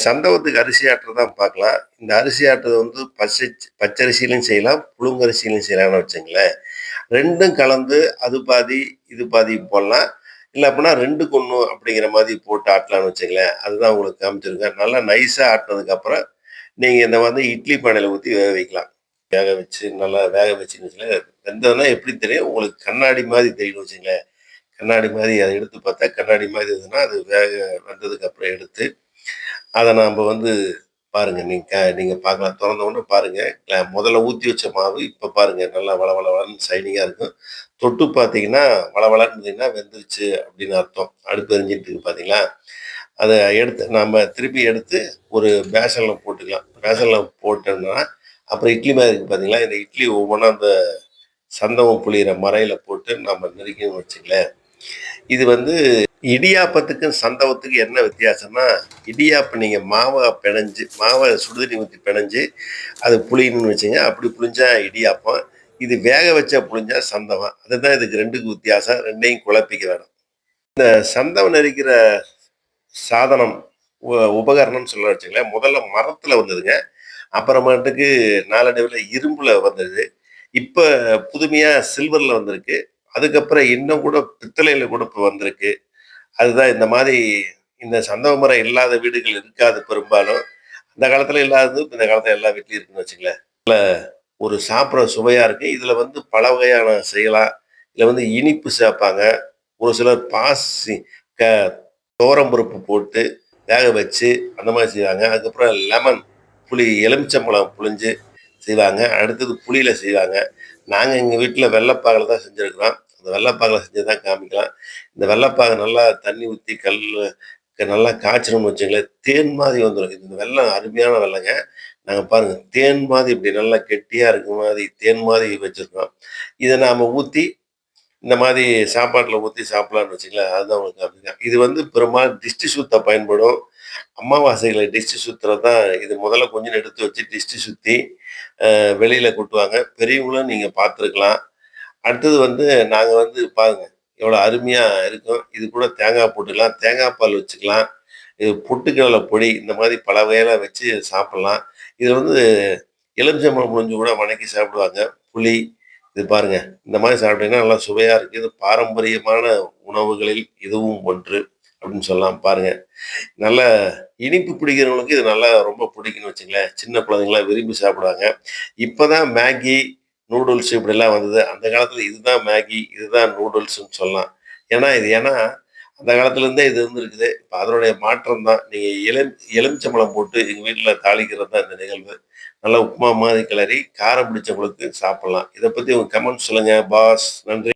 சந்தவத்துக்கு அரிசி ஆட்டுறது தான் பார்க்கலாம். இந்த அரிசி ஆட்டுறது வந்து பச்சரிசியிலும் செய்யலாம், புழுங்கரிசியிலும் செய்யலாம்னு வச்சுக்கங்களேன். 2ம் கலந்து அது பாதி, இது பாதி போடலாம். இல்ல அப்டின்னா 2க்கு 1 அப்படிங்கிற மாரி போட்டு ஆட்டலாம்னு வச்சுக்கங்களேன். அதுதான் உங்களுக்கு காமிச்சிருக்கேன். நல்லா நைஸா ஆட்டுனதுக்கப்புறம், நீங்க இந்த வந்து இட்லி பானையில ஊத்தி வேக வைக்கலாம். வேக வச்சு நல்லா வேக வச்சுன்னு வச்சுக்கங்களேன். வெந்ததுன்னா எப்படி தெரியும்? உங்களுக்கு கண்ணாடி மாரி தெரியும்னு வச்சுக்கங்களேன். கண்ணாடி மாரி அத எடுத்து பார்த்தா கண்ணாடி மாரி இருந்ததுன்னா, அது வெந்ததுக்கு அப்புறம் எடுத்து அத நாம்ப வந்து பாருங்க. நீங்க பார்க்கலாம். தொறந்த உடனே பாருங்க. முதல்ல ஊத்தி வச்ச மாவு இப்ப பாருங்க நல்லா வளவளன்னு ஷைனிங்கா இருக்கும். தொட்டு பார்த்தீங்கன்னா, வளவளன்னு இருந்ததுன்னா வெந்துருச்சு அப்படின்னு அர்த்தம். அடுப்பு எரிஞ்சுட்டு இருக்கு பார்த்தீங்களா? அத எடுத்து நாம திருப்பி எடுத்து ஒரு பேசன்ல போட்டுக்கலாம். பேசன்ல போட்டோம்னா, அப்புறம் இட்லி மாரி இருக்கு பார்த்தீங்களா? இந்த இட்லி ஒவ்வொன்னா அந்த சந்தகம் புழியிற மறையில போட்டு நம்ம நெருக்கினோம்னு வச்சுக்கங்களேன். இது வந்து இடியாப்பத்துக்கும் சந்தவத்துக்கும் என்ன வித்தியாசம்னா, இடியாப்பம் நீங்க மாவ சுடுதண்ணி ஊத்தி பெனஞ்சு, அது புழியணும்னு வச்சுக்கங்க. அப்படி புழிஞ்சா இடியாப்பம். இது வேக வச்சா புழிஞ்சா சந்தகம். அதுதான் இதுக்கு 2க்கும் வித்தியாசம். 2யும் குழப்பிக்க வேணாம். சந்தம் நெரிக்கிற சாதனம் உபகரணம்னு சொல்ல வச்சுக்கங்களேன். முதல்ல மரத்துல வந்ததுங்க. அப்புறமேட்டுக்கு நாளடைவுல இரும்புல வந்தது. இப்ப புதுமையா சில்வர்ல வந்திருக்கு. அதுக்கப்புறம் இன்னும் கூட பித்தளையில கூட இப்ப வந்திருக்கு. அதுதான் இந்த மாரி இந்த சந்தக மரம் இல்லாத வீடுகள் இருக்காது பெரும்பாலும். அந்த காலத்துல இல்லாதது, இப்ப இந்த காலத்துல எல்லா வீட்லயும் இருக்குன்னு வச்சுக்கங்களேன். ஒரு சாப்பிட சுவையா இருக்கு. இதுல வந்து பல வகையான செய்யலாம். இதுல வந்து இனிப்பு சேர்ப்பாங்க. ஒரு சிலர் பாசி க துவரம் பருப்பு போட்டு வேக வச்சு அந்த மாரி செய்வாங்க. அதுக்கப்புறம் எலுமிச்சம்பழம் புழிஞ்சு செய்வாங்க. அடுத்தது புளியில செய்வாங்க. நாங்க எங்க வீட்ல வெள்ளப்பாகுல தான் செஞ்சிருக்கிறோம். அந்த வெள்ளப்பாகுல செஞ்சது தான் காமிக்கலாம். இந்த வெள்ளப்பாக நல்லா தண்ணி ஊத்தி நல்லா காய்ச்சணும்னு வச்சுக்கங்களேன், தேன் மாதிரி வந்துரும். இந்த வெல்லம் அருமையான வெல்லங்க. நாங்க பாருங்க தேன் மாதிரி இப்படி நல்லா கெட்டியா இருக்க மாரி, தேன் மாதிரி வச்சிருக்கோம். இத நாம ஊத்தி இந்த மாரி சாப்பாட்டுல ஊத்தி சாப்பிடலாம்னு வச்சுக்கங்களேன், அதுதான் உங்களுக்கு அப்படிதான். இது வந்து பெரும்பாலும் திஷ்டி சுத்த பயன்படும். அமாவாசையில டிஷ்டி சுத்துறது தான் இது முதல்ல கொஞ்சம் எடுத்து வச்சு டிஷ்டி சுத்தி, வெளியில கொட்டுவாங்க. பெரியவங்களும் நீங்க பார்த்துருக்கலாம். அடுத்தது வந்து நாங்க வந்து பாருங்க, எவ்வளோ அருமையா இருக்கும். இது கூட தேங்காய் போட்டுக்கலாம், தேங்காய் பால் வச்சுக்கலாம். இது பொட்டுக்கடலை பொடி இந்த மாரி பல வகையில வச்சு சாப்பிடலாம். இது வந்து எலுமிச்சம்பழம் புழிஞ்சு கூட வணக்கி சாப்பிடுவாங்க. புளி இது பாருங்க. இந்த மாரி சாப்பிட்டீங்கன்னா நல்லா சுவையா இருக்கு. இது பாரம்பரியமான உணவுகளில் இதுவும் ஒன்று அப்படின்னு சொல்லலாம் பாருங்க. நல்ல இனிப்பு பிடிக்கிறவங்களுக்கு இது நல்லா ரொம்ப பிடிக்கும்னு வச்சுங்களேன். சின்ன குழந்தைங்கலாம் விரும்பி சாப்பிடுவாங்க. இப்பதான் மேகி, நூடுல்ஸ் இப்படிலாம் வந்தது. அந்த காலத்துல இதுதான் மேகி, இதுதான் நூடுல்ஸ்ன்னு சொல்லலாம். ஏன்னா, அந்த காலத்துல இருந்தே இது இருந்திருக்குது. இப்ப அதனுடைய மாற்றம் தான். நீங்க எலுமிச்சம்பழம் போட்டு எங்க வீட்ல தாளிக்கிறது தான் இந்த நிகழ்வு. நல்லா உப்புமா மாரி கிளறி, காரம் பிடிச்சவங்களுக்கு சாப்பிடலாம். இத பத்தி உங்க கமெண்ட் சொல்லுங்க பாஸ். நன்றி.